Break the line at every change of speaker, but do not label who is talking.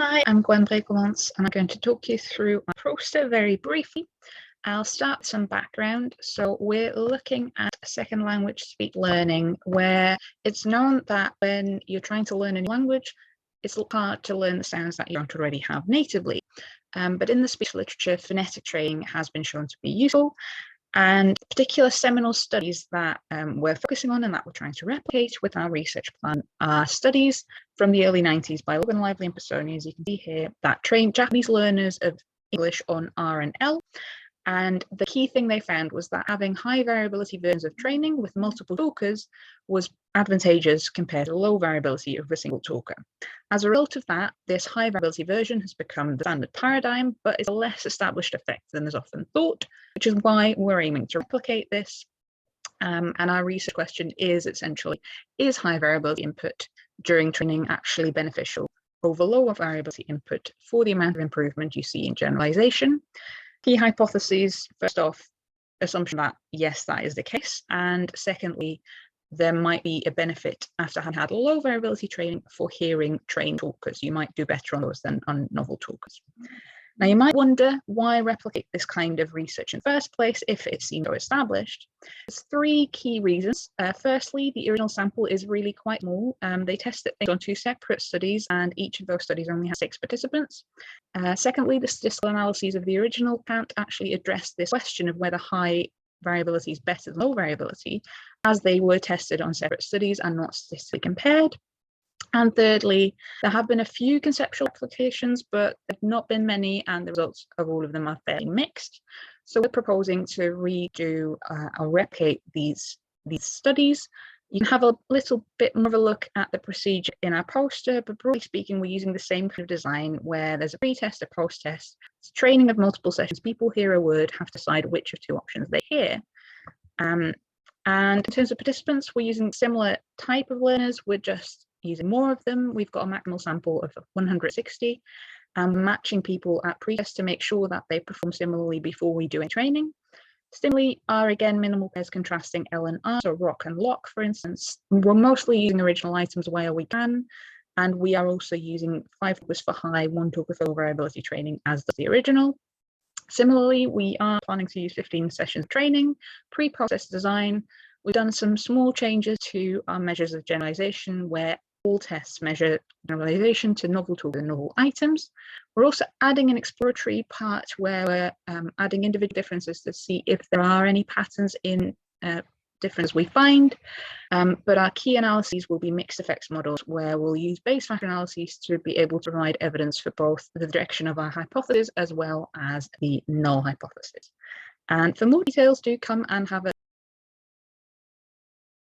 Hi, I'm Gwen Brekelmans, and I'm going to talk you through my poster very briefly. I'll start with some background. So we're looking at second language speech learning, where it's known that when you're trying to learn a new language, it's hard to learn the sounds that you don't already have natively. But in the speech literature, phonetic training has been shown to be useful. And particular seminal studies that we're focusing on and that we're trying to replicate with our research plan are studies from the early 90s by Logan, Lively and Pisoni, as you can see here, that trained Japanese learners of English on R and L. And the key thing they found was that having high variability versions of training with multiple talkers was advantageous compared to low variability of a single talker. As a result of that, this high variability version has become the standard paradigm, but it's a less established effect than is often thought, which is why we're aiming to replicate this. And our research question is essentially, is high variability input during training actually beneficial over lower variability input for the amount of improvement you see in generalization? Key hypotheses, first off, assumption that yes, that is the case. And secondly, there might be a benefit after having had low variability training for hearing trained talkers. You might do better on those than on novel talkers. Now, you might wonder why replicate this kind of research in the first place if it seems so established. There's three key reasons. Firstly, the original sample is really quite small. They tested it on two separate studies, and each of those studies only had 6 participants. Secondly, the statistical analyses of the original can't actually address this question of whether high variability is better than low variability, as they were tested on separate studies and not statistically compared. And thirdly, there have been a few conceptual applications, but there have not been many, and the results of all of them are fairly mixed. So we're proposing to redo or replicate these studies. You can have a little bit more of a look at the procedure in our poster, but broadly speaking, we're using the same kind of design where there's a pre-test, a post-test, it's training of multiple sessions. People hear a word, have to decide which of two options they hear. And in terms of participants, we're using similar type of learners. We're just using more of them. We've got a maximal sample of 160 and matching people at pre-test to make sure that they perform similarly before we do any training. Stimuli are again minimal pairs contrasting L and R, so rock and lock, for instance. We're mostly using original items where we can, and we are also using 5 talkers for high, 1 talker for low variability training, as does the original. Similarly, we are planning to use 15 sessions of training, pre-process design. We've done some small changes to our measures of generalization where all tests measure generalization to novel tools and novel items. We're also adding an exploratory part where we're adding individual differences to see if there are any patterns in difference we find. But our key analyses will be mixed effects models where we'll use base factor analyses to be able to provide evidence for both the direction of our hypothesis as well as the null hypothesis. And for more details, do come and have a